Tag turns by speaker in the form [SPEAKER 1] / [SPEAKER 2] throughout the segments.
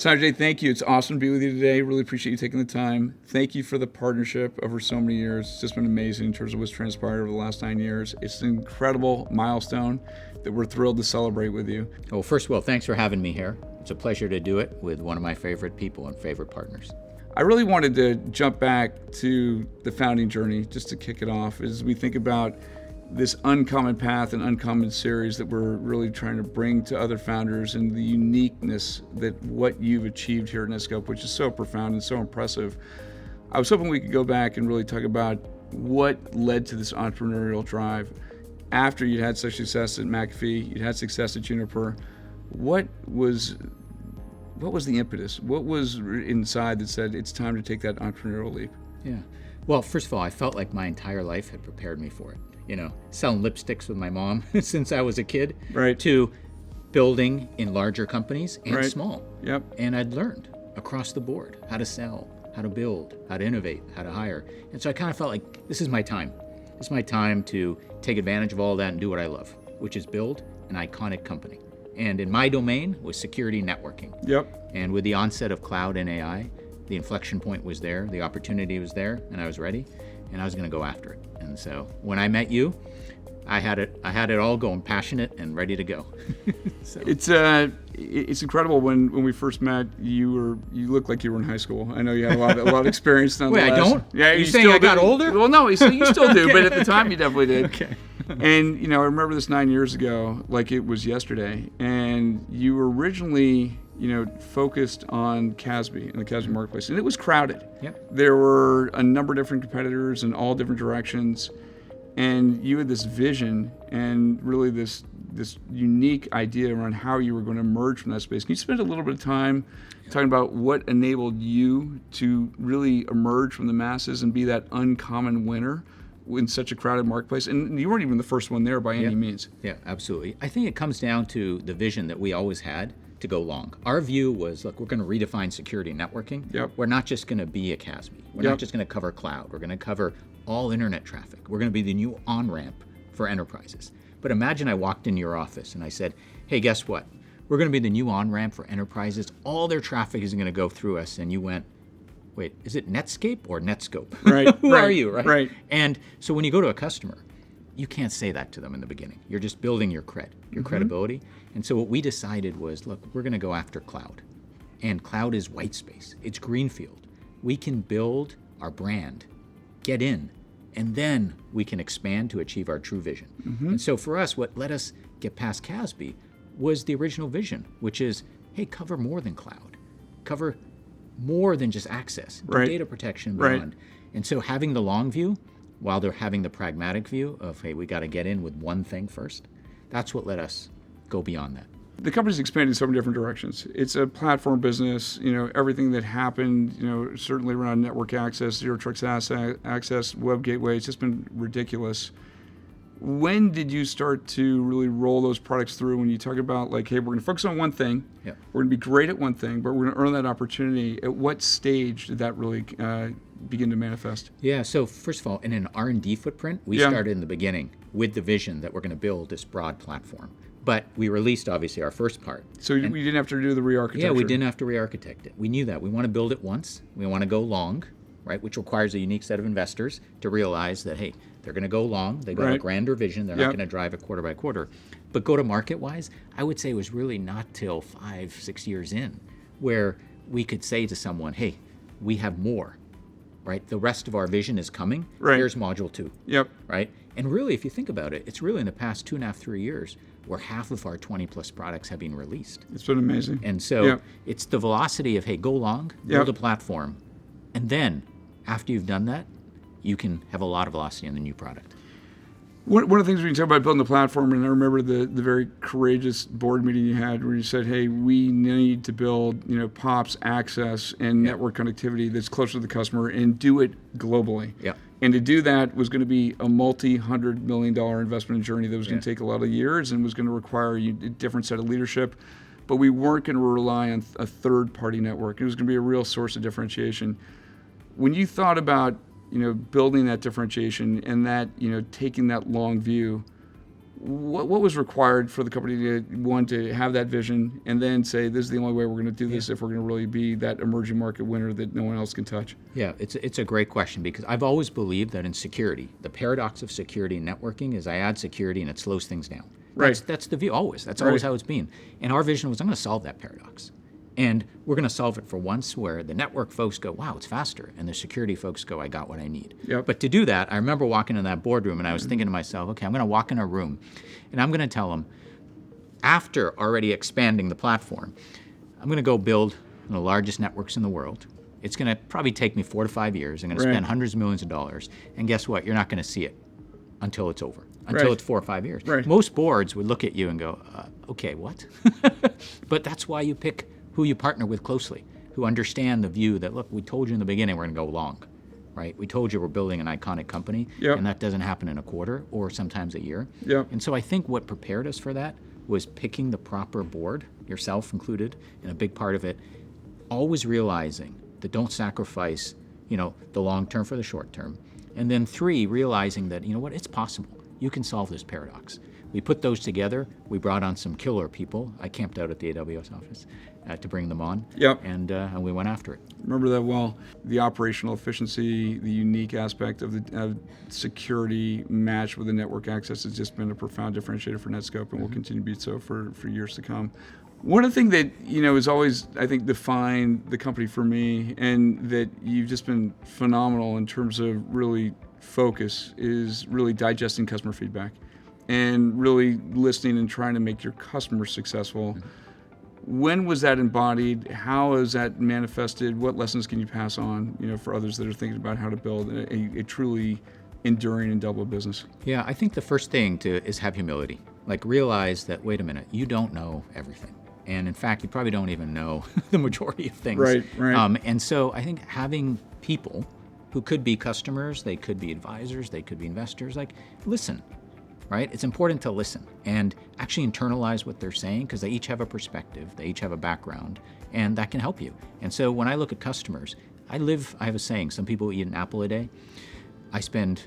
[SPEAKER 1] Sanjay, thank you. It's awesome to be with you today. Really appreciate you taking the time. Thank you for the partnership over so many years. It's just been amazing in terms of what's transpired over the last 9 years. It's an incredible milestone that we're thrilled to celebrate with you.
[SPEAKER 2] Well, first of all, thanks for having me here. It's a pleasure to do it with one of my favorite people and favorite partners.
[SPEAKER 1] I really wanted to jump back to the founding journey just to kick it off as we think about this uncommon path and uncommon series that we're really trying to bring to other founders and the uniqueness that what you've achieved here at Netskope, which is so profound and so impressive. I was hoping we could go back and really talk about what led to this entrepreneurial drive. After you'd had such success at McAfee, you'd had success at Juniper, what was the impetus? What was inside that said it's time to take that entrepreneurial leap?
[SPEAKER 2] Yeah. Well, first of all, I felt like my entire life had prepared me for it. You know, selling lipsticks with my mom since I was a kid,
[SPEAKER 1] right,
[SPEAKER 2] to building in larger companies and
[SPEAKER 1] right,
[SPEAKER 2] small.
[SPEAKER 1] Yep.
[SPEAKER 2] And I'd learned across the board how to sell, how to build, how to innovate, how to hire. And so I kind of felt like this is my time. This is my time to take advantage of all that and do what I love, which is build an iconic company. And in my domain was security networking.
[SPEAKER 1] Yep.
[SPEAKER 2] And with the onset of cloud and AI, the inflection point was there, the opportunity was there, and I was ready, and I was going to go after it. And so when I met you, I had it all going, passionate and ready to go. So.
[SPEAKER 1] It's incredible. When we first met, you looked like you were in high school. I know you had a lot of experience.
[SPEAKER 2] Wait, I don't?
[SPEAKER 1] Yeah,
[SPEAKER 2] you saying I got older?
[SPEAKER 1] Well, no, you still do,
[SPEAKER 2] Okay.
[SPEAKER 1] but at the time you definitely did.
[SPEAKER 2] Okay.
[SPEAKER 1] And I remember this 9 years ago, like it was yesterday. And you were originally, focused on CASB and the CASB marketplace, and it was crowded.
[SPEAKER 2] Yep.
[SPEAKER 1] There were a number of different competitors in all different directions. And you had this vision and really this unique idea around how you were going to emerge from that space. Can you spend a little bit of time talking about what enabled you to really emerge from the masses and be that uncommon winner in such a crowded marketplace? And you weren't even the first one there by any means.
[SPEAKER 2] Yeah, absolutely. I think it comes down to the vision that we always had to go long. Our view was, look, we're going to redefine security networking.
[SPEAKER 1] Yep.
[SPEAKER 2] We're not just going to be a CASB. We're not just going to cover cloud. We're going to cover all internet traffic. We're going to be the new on-ramp for enterprises. But imagine I walked into your office and I said, hey, guess what? We're going to be the new on-ramp for enterprises. All their traffic is going to go through us. And you went, wait, is it Netscape or Netskope?
[SPEAKER 1] Right.
[SPEAKER 2] Who are you, right?
[SPEAKER 1] Right.
[SPEAKER 2] And so when you go to a customer, you can't say that to them in the beginning. You're just building your credibility. And so what we decided was, look, we're going to go after cloud. And cloud is white space. It's greenfield. We can build our brand, get in, and then we can expand to achieve our true vision. And so for us, what let us get past CASB was the original vision, which is, hey, cover more than cloud. Cover more than just access, do data protection beyond.
[SPEAKER 1] Right.
[SPEAKER 2] And so having the long view, while they're having the pragmatic view of, hey, we got to get in with one thing first, that's what let us go beyond that.
[SPEAKER 1] The company's expanded in so many different directions. It's a platform business. Everything that happened, certainly around network access, zero trust access, web gateway, it's just been ridiculous. When did you start to really roll those products through? When you talk about like, hey, we're going to focus on one thing, we're going to be great at one thing, but we're going to earn that opportunity. At what stage did that really begin to manifest?
[SPEAKER 2] Yeah, so first of all, in an R&D footprint, we started in the beginning with the vision that we're going to build this broad platform. But we released, obviously, our first part.
[SPEAKER 1] So we didn't have to do the re-architecture?
[SPEAKER 2] Yeah, we didn't have to re-architect it. We knew that. We want to build it once. We want to go long, right, which requires a unique set of investors to realize that, hey, they're going to go long. They've got a grander vision. They're not going to drive it quarter by quarter. But go-to-market-wise, I would say it was really not till 5-6 years in where we could say to someone, hey, we have more, right? The rest of our vision is coming.
[SPEAKER 1] Right.
[SPEAKER 2] Here's module 2.
[SPEAKER 1] Yep.
[SPEAKER 2] Right? And really, if you think about it, it's really in the past 2.5, 3 years where half of our 20-plus products have been released.
[SPEAKER 1] It's been amazing.
[SPEAKER 2] And so it's the velocity of, hey, go long, build a platform, and then after you've done that, you can have a lot of velocity in the new product.
[SPEAKER 1] One of the things we talk about building the platform, and I remember the very courageous board meeting you had where you said, hey, we need to build POPs, access, and network connectivity that's closer to the customer and do it globally.
[SPEAKER 2] Yeah.
[SPEAKER 1] And to do that was going to be a multi-$100 million investment journey that was going to take a lot of years and was going to require a different set of leadership. But we weren't going to rely on a third-party network. It was going to be a real source of differentiation. When you thought about building that differentiation and that taking that long view, what was required for the company to have that vision and then say, this is the only way we're going to do this if we're going to really be that emerging market winner that no one else can touch?
[SPEAKER 2] Yeah, it's a great question, because I've always believed that in security, the paradox of security and networking is I add security and it slows things down. That's the view, always. That's always how it's been. And our vision was, I'm going to solve that paradox. And we're going to solve it for once, where the network folks go, wow, it's faster. And the security folks go, I got what I need. But to do that, I remember walking in that boardroom and I was thinking to myself, okay, I'm going to walk in a room and I'm going to tell them, after already expanding the platform, I'm going to go build one of the largest networks in the world. It's going to probably take me 4 to 5 years. I'm going to spend hundreds of millions of dollars. And guess what? You're not going to see it until it's over, until it's 4 or 5 years. Most boards would look at you and go, okay, what? But that's why you pick who you partner with closely, who understand the view that, look, we told you in the beginning we're going to go long, right? We told you we're building an iconic company, and that doesn't happen in a quarter or sometimes a year. And so I think what prepared us for that was picking the proper board, yourself included, and a big part of it, always realizing that don't sacrifice, the long term for the short term. And then 3, realizing that, it's possible. You can solve this paradox. We put those together. We brought on some killer people. I camped out at the AWS office to bring them on, and we went after it.
[SPEAKER 1] Remember that well. The operational efficiency, the unique aspect of security matched with the network access has just been a profound differentiator for Netskope, and will continue to be so for years to come. One of the things that is always, I think, defined the company for me, and that you've just been phenomenal in terms of really focus, is really digesting customer feedback and really listening and trying to make your customers successful. When was that embodied? How is that manifested? What lessons can you pass on, for others that are thinking about how to build a truly enduring and double business?
[SPEAKER 2] Yeah, I think the first thing is have humility. Like, realize that, wait a minute, you don't know everything. And in fact, you probably don't even know the majority of things.
[SPEAKER 1] Right.
[SPEAKER 2] And so I think having people who could be customers, they could be advisors, they could be investors, like, listen. Right? It's important to listen and actually internalize what they're saying, because they each have a perspective, they each have a background, and that can help you. And so when I look at customers, I have a saying, some people eat an apple a day. I spend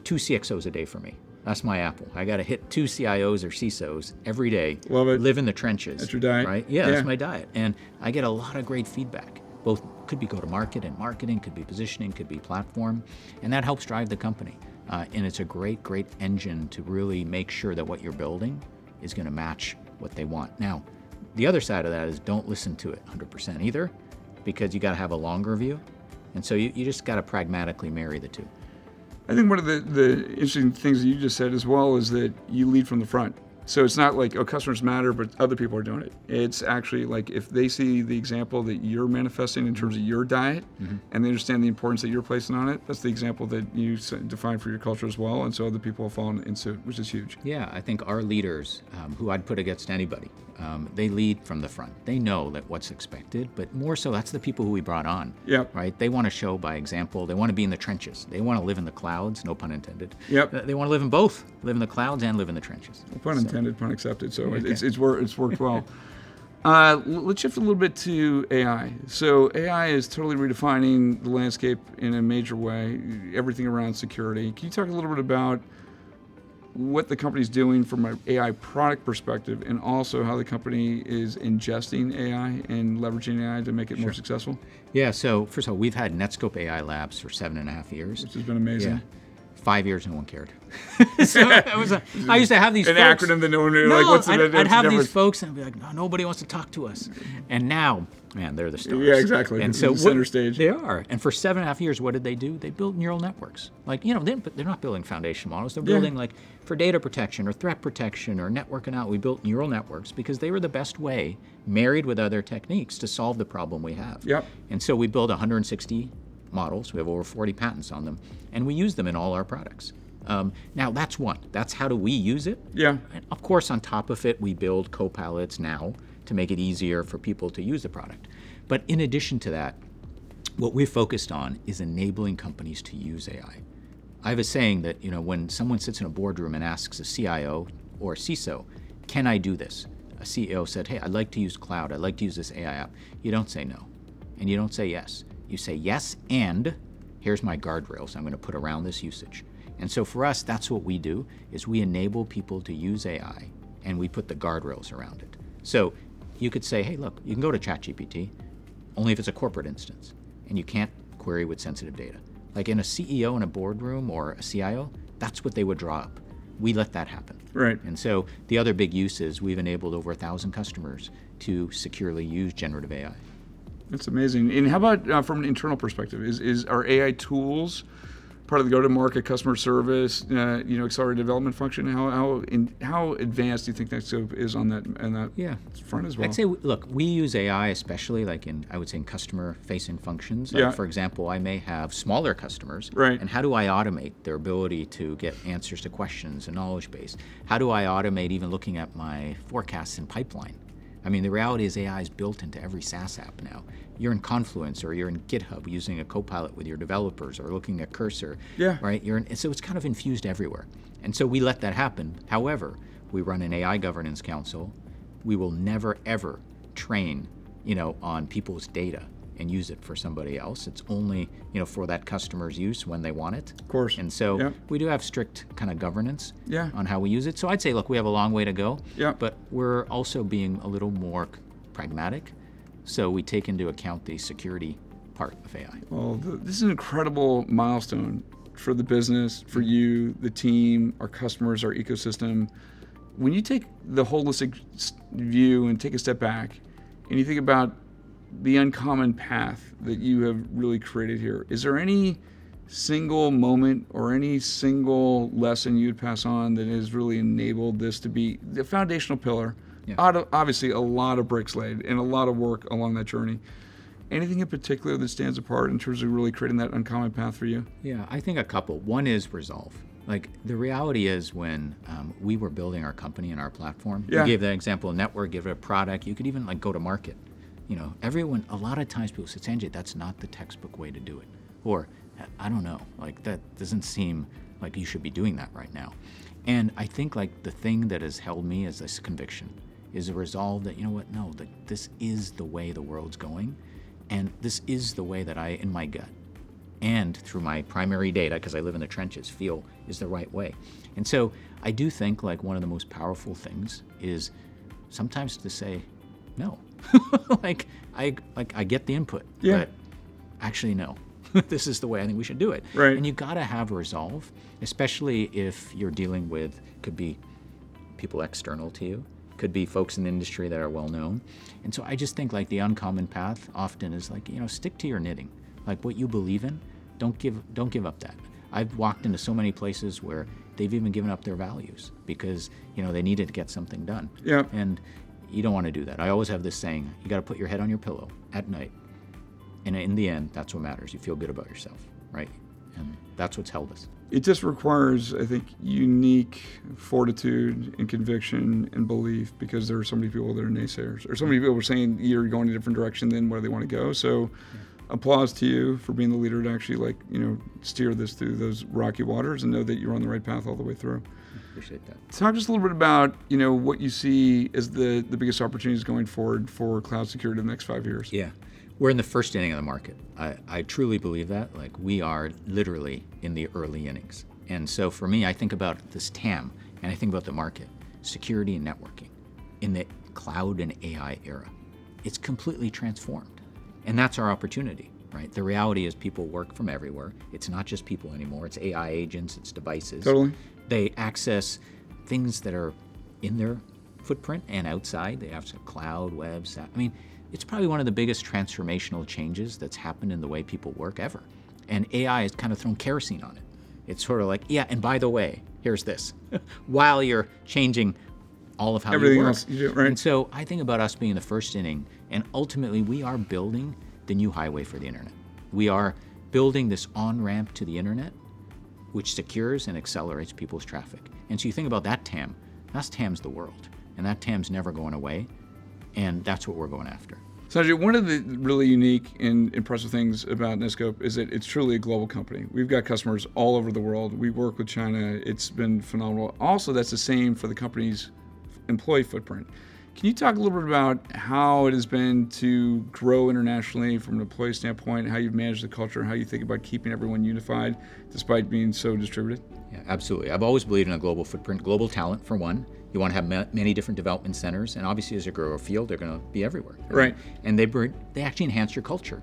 [SPEAKER 2] 2 CXOs a day for me. That's my apple. I got to hit 2 CIOs or CISOs every day.
[SPEAKER 1] Love it.
[SPEAKER 2] Live in the trenches.
[SPEAKER 1] That's your diet.
[SPEAKER 2] Right? Yeah, that's my diet. And I get a lot of great feedback. Both could be go-to-market and marketing, could be positioning, could be platform, and that helps drive the company. And it's a great engine to really make sure that what you're building is going to match what they want. Now, the other side of that is don't listen to it 100% either, because you got to have a longer view. And so you just got to pragmatically marry the two.
[SPEAKER 1] I think one of the interesting things that you just said as well is that you lead from the front. So it's not like, customers matter, but other people are doing it. It's actually like, if they see the example that you're manifesting in terms of your diet, and they understand the importance that you're placing on it, that's the example that you define for your culture as well. And so other people have fallen into, which is huge.
[SPEAKER 2] Yeah, I think our leaders, who I'd put against anybody, they lead from the front. They know that what's expected, but more so, that's the people who we brought on. Right? They want to show by example. They want to be in the trenches. They want to live in the clouds, no pun intended. They want to live in both, live in the clouds and live in the trenches.
[SPEAKER 1] Well, pun intended, pun accepted. So it's worked well. Let's shift a little bit to AI. So AI is totally redefining the landscape in a major way, everything around security. Can you talk a little bit about what the company's doing from an AI product perspective, and also how the company is ingesting AI and leveraging AI to make it more successful?
[SPEAKER 2] Yeah, so first of all, we've had Netskope AI Labs for 7.5 years.
[SPEAKER 1] Which has been amazing.
[SPEAKER 2] Yeah. 5 years, no one cared. So I used to have these
[SPEAKER 1] an
[SPEAKER 2] folks.
[SPEAKER 1] acronym that no one knew. Like, what's the
[SPEAKER 2] I'd have these folks and I'd be like, no, nobody wants to talk to us. And now, man, they're the stars.
[SPEAKER 1] Yeah, exactly.
[SPEAKER 2] And so
[SPEAKER 1] center stage.
[SPEAKER 2] They are. And for 7.5 years, what did they do? They built neural networks. Like, they're not building foundation models. They're building like for data protection or threat protection or networking out. We built neural networks because they were the best way, married with other techniques, to solve the problem we have. And so we built 160 models. We have over 40 patents on them, and we use them in all our products. Now, that's one. That's how do we use it? And of course, on top of it, we build co-pilots now to make it easier for people to use the product. But in addition to that, what we're focused on is enabling companies to use AI. I have a saying that, when someone sits in a boardroom and asks a CIO or a CISO, can I do this? A CEO said, hey, I'd like to use cloud. I'd like to use this AI app. You don't say no, and you don't say yes. You say yes, and here's my guardrails I'm going to put around this usage. And so for us, that's what we do, is we enable people to use AI, and we put the guardrails around it. So you could say, hey, look, you can go to ChatGPT, only if it's a corporate instance, and you can't query with sensitive data. Like in a CEO in a boardroom or a CIO, that's what they would draw up. We let that happen.
[SPEAKER 1] Right.
[SPEAKER 2] And so the other big use is we've enabled over 1,000 customers to securely use generative AI.
[SPEAKER 1] That's amazing. And how about from an internal perspective? Is our AI tools part of the go-to-market customer service, accelerated development function? How advanced do you think Netskope is on that front as well?
[SPEAKER 2] I'd say, look, we use AI especially like in customer-facing functions. Like, for example, I may have smaller customers,
[SPEAKER 1] right?
[SPEAKER 2] And how do I automate their ability to get answers to questions and knowledge base? How do I automate even looking at my forecasts and pipeline? I mean, the reality is AI is built into every SaaS app now. You're in Confluence or you're in GitHub using a Copilot with your developers or looking at Cursor, right? So it's kind of infused everywhere. And so we let that happen. However, we run an AI governance council. We will never, ever train, on people's data and use it for somebody else. It's only, for that customer's use when they want it.
[SPEAKER 1] Of course.
[SPEAKER 2] And so we do have strict kind of governance on how we use it. So I'd say, look, we have a long way to go, but we're also being a little more pragmatic. So we take into account the security part of AI.
[SPEAKER 1] Well, this is an incredible milestone for the business, for you, the team, our customers, our ecosystem. When you take the holistic view and take a step back and you think about the uncommon path that you have really created here, is there any single moment or any single lesson you'd pass on that has really enabled this to be the foundational pillar? Obviously, a lot of bricks laid and a lot of work along that journey. Anything in particular that stands apart in terms of really creating that uncommon path for you?
[SPEAKER 2] Yeah, I think a couple. One is resolve. Like the reality is when we were building our company and our platform, you gave that example, a network, give it a product, you could even go to market. Everyone, a lot of times people say, Sanjay, that's not the textbook way to do it. Or, I don't know, that doesn't seem like you should be doing that right now. And I think the thing that has held me is this conviction, is a resolve that, this is the way the world's going. And this is the way that I, in my gut, and through my primary data, because I live in the trenches, feel is the right way. And so I do think one of the most powerful things is sometimes to say, no. I get the input, but actually no. This is the way I think we should do it.
[SPEAKER 1] Right.
[SPEAKER 2] And you got to have resolve, especially if you're dealing with, could be people external to you, could be folks in the industry that are well known. And so I just think the uncommon path often is stick to your knitting. What you believe in, don't give up that. I've walked into so many places where they've even given up their values because, they needed to get something done.
[SPEAKER 1] Yeah.
[SPEAKER 2] And you don't want to do that. I always have this saying, you got to put your head on your pillow at night. And in the end, that's what matters. You feel good about yourself, right? And that's what's held us.
[SPEAKER 1] It just requires, I think, unique fortitude and conviction and belief, because there are so many people that are naysayers, or so many people are saying you're going a different direction than where they want to go. So applause to you for being the leader to actually steer this through those rocky waters and know that you're on the right path all the way through.
[SPEAKER 2] Appreciate that.
[SPEAKER 1] Talk just a little bit about what you see as the biggest opportunities going forward for cloud security in the next 5 years.
[SPEAKER 2] Yeah, we're in the first inning of the market. I truly believe that. We are literally in the early innings. And so for me, I think about this TAM and I think about the market, security and networking in the cloud and AI era. It's completely transformed, and that's our opportunity. Right. The reality is people work from everywhere. It's not just people anymore. It's AI agents. It's devices.
[SPEAKER 1] Totally.
[SPEAKER 2] They access things that are in their footprint and outside. They access cloud, web, SaaS. I mean, it's probably one of the biggest transformational changes that's happened in the way people work ever. And AI has kind of thrown kerosene on it. It's sort of and by the way, here's this, while you're changing all of how
[SPEAKER 1] everything
[SPEAKER 2] you work.
[SPEAKER 1] Else you do, right?
[SPEAKER 2] And so I think about us being in the first inning, and ultimately we are building the new highway for the internet. We are building this on-ramp to the internet, which secures and accelerates people's traffic. And so you think about that TAM, TAM's the world, and that TAM's never going away, and that's what we're going after.
[SPEAKER 1] Sanjay, one of the really unique and impressive things about Netskope is that it's truly a global company. We've got customers all over the world. We work with China. It's been phenomenal. Also, that's the same for the company's employee footprint. Can you talk a little bit about how it has been to grow internationally from an employee standpoint, how you've managed the culture, how you think about keeping everyone unified despite being so distributed?
[SPEAKER 2] Yeah, absolutely. I've always believed in a global footprint, global talent for one. You want to have many different development centers, and obviously as you grow a field, they're going to be everywhere.
[SPEAKER 1] Right.
[SPEAKER 2] And they actually enhance your culture,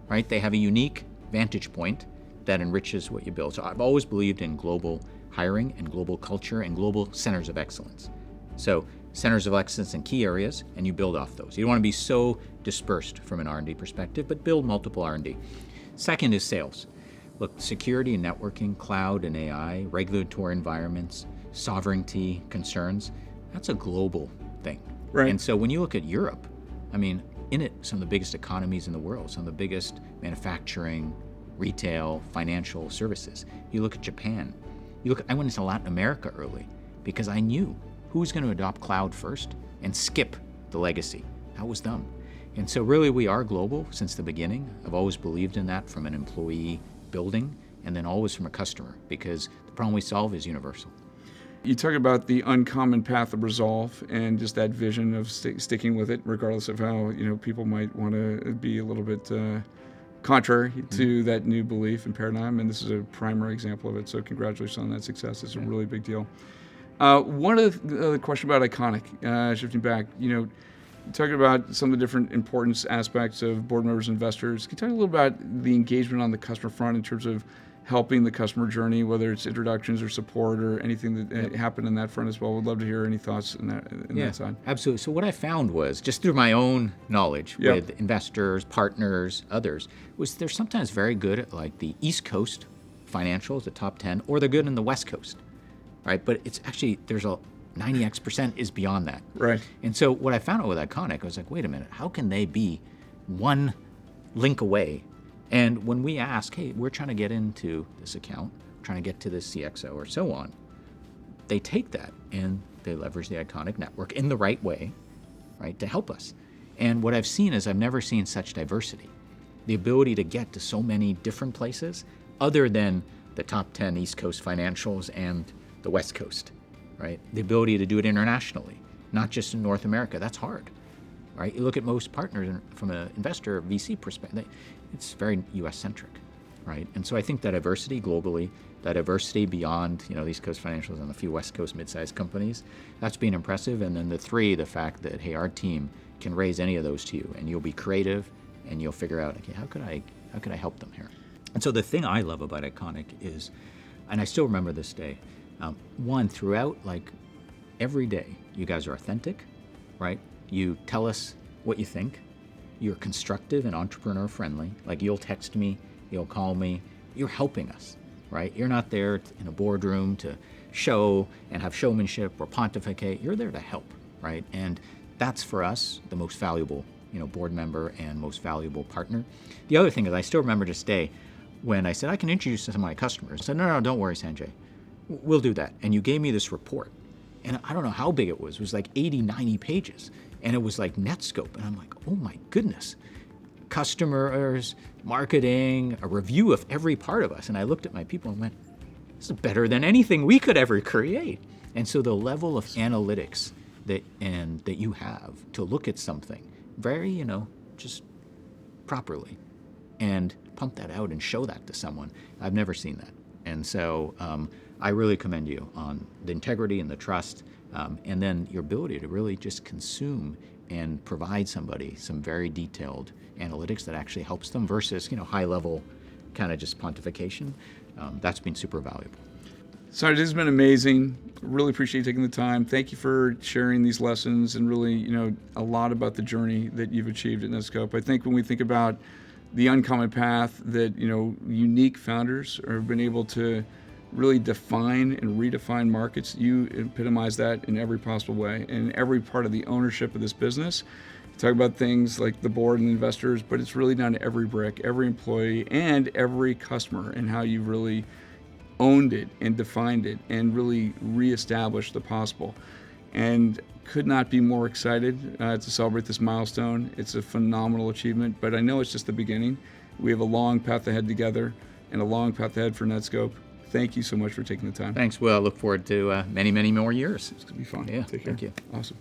[SPEAKER 2] right? They have a unique vantage point that enriches what you build. So I've always believed in global hiring and global culture and global centers of excellence. So centers of excellence in key areas, and you build off those. You don't want to be so dispersed from an R&D perspective, but build multiple R&D. Second is sales. Look, security and networking, cloud and AI, regulatory environments, sovereignty concerns, that's a global thing.
[SPEAKER 1] Right.
[SPEAKER 2] And so when you look at Europe, I mean, in it, some of the biggest economies in the world, some of the biggest manufacturing, retail, financial services. You look at Japan. I went into Latin America early because I knew who was going to adopt cloud first and skip the legacy. That was them. And so really we are global since the beginning. I've always believed in that from an employee building and then always from a customer, because the problem we solve is universal.
[SPEAKER 1] You talk about the uncommon path of resolve and just that vision of sticking with it, regardless of how people might want to be a little bit contrary to that new belief and paradigm. And this is a primary example of it. So congratulations on that success. It's a really big deal. One of the question about ICONIQ, shifting back, talking about some of the different importance aspects of board members and investors. Can you talk a little about the engagement on the customer front in terms of helping the customer journey, whether it's introductions or support or anything that happened in that front as well? We'd love to hear any thoughts in that side.
[SPEAKER 2] Absolutely. So what I found was, just through my own knowledge with investors, partners, others, was they're sometimes very good at like the East Coast financials, the top 10, or they're good in the West Coast, right? But it's actually, there's a 90% is beyond that.
[SPEAKER 1] Right.
[SPEAKER 2] And so what I found out with ICONIQ, I was like, wait a minute, how can they be one link away? And when we ask, hey, we're trying to get into this account, trying to get to this CXO or so on, they take that and they leverage the ICONIQ network in the right way, right, to help us. And what I've seen is I've never seen such diversity. The ability to get to so many different places other than the top 10 East Coast financials and the West Coast, right? The ability to do it internationally, not just in North America. That's hard, right? You look at most partners from an investor VC perspective, it's very US-centric, right? And so I think that diversity globally, that diversity beyond, the East Coast financials and a few West Coast mid-sized companies, that's been impressive. And then the fact that, hey, our team can raise any of those to you, and you'll be creative, and you'll figure out, okay, how could I help them here? And so the thing I love about ICONIQ is, and I still remember this day, one, throughout, like, every day, you guys are authentic, right? You tell us what you think. You're constructive and entrepreneur friendly. Like, you'll text me, you'll call me. You're helping us, right? You're not there in a boardroom to show and have showmanship or pontificate. You're there to help, right? And that's, for us, the most valuable, board member and most valuable partner. The other thing is, I still remember this day when I said, I can introduce you to some of my customers. I said, no, don't worry, Sanjay. We'll do that. And you gave me this report. And I don't know how big it was. It was like 80, 90 pages. And it was like Netskope. And I'm like, oh my goodness. Customers, marketing, a review of every part of us. And I looked at my people and went, this is better than anything we could ever create. And so the level of analytics that you have to look at something very, just properly and pump that out and show that to someone, I've never seen that. And so I really commend you on the integrity and the trust, and then your ability to really just consume and provide somebody some very detailed analytics that actually helps them versus, high-level kind of just pontification. That's been super valuable.
[SPEAKER 1] Sanjay, this has been amazing. Really appreciate you taking the time. Thank you for sharing these lessons and really, a lot about the journey that you've achieved at Netskope. I think when we think about the uncommon path that, unique founders have been able to really define and redefine markets, you epitomize that in every possible way. In every part of the ownership of this business, you talk about things like the board and the investors, but it's really down to every brick, every employee, and every customer, and how you really owned it and defined it and really reestablished the possible. And could not be more excited to celebrate this milestone. It's a phenomenal achievement, but I know it's just the beginning. We have a long path ahead together and a long path ahead for Netskope. Thank you so much for taking the time.
[SPEAKER 2] Thanks, Will. I look forward to many, many more years.
[SPEAKER 1] It's going to be fun.
[SPEAKER 2] Yeah,
[SPEAKER 1] Take care.
[SPEAKER 2] thank you.
[SPEAKER 1] Awesome.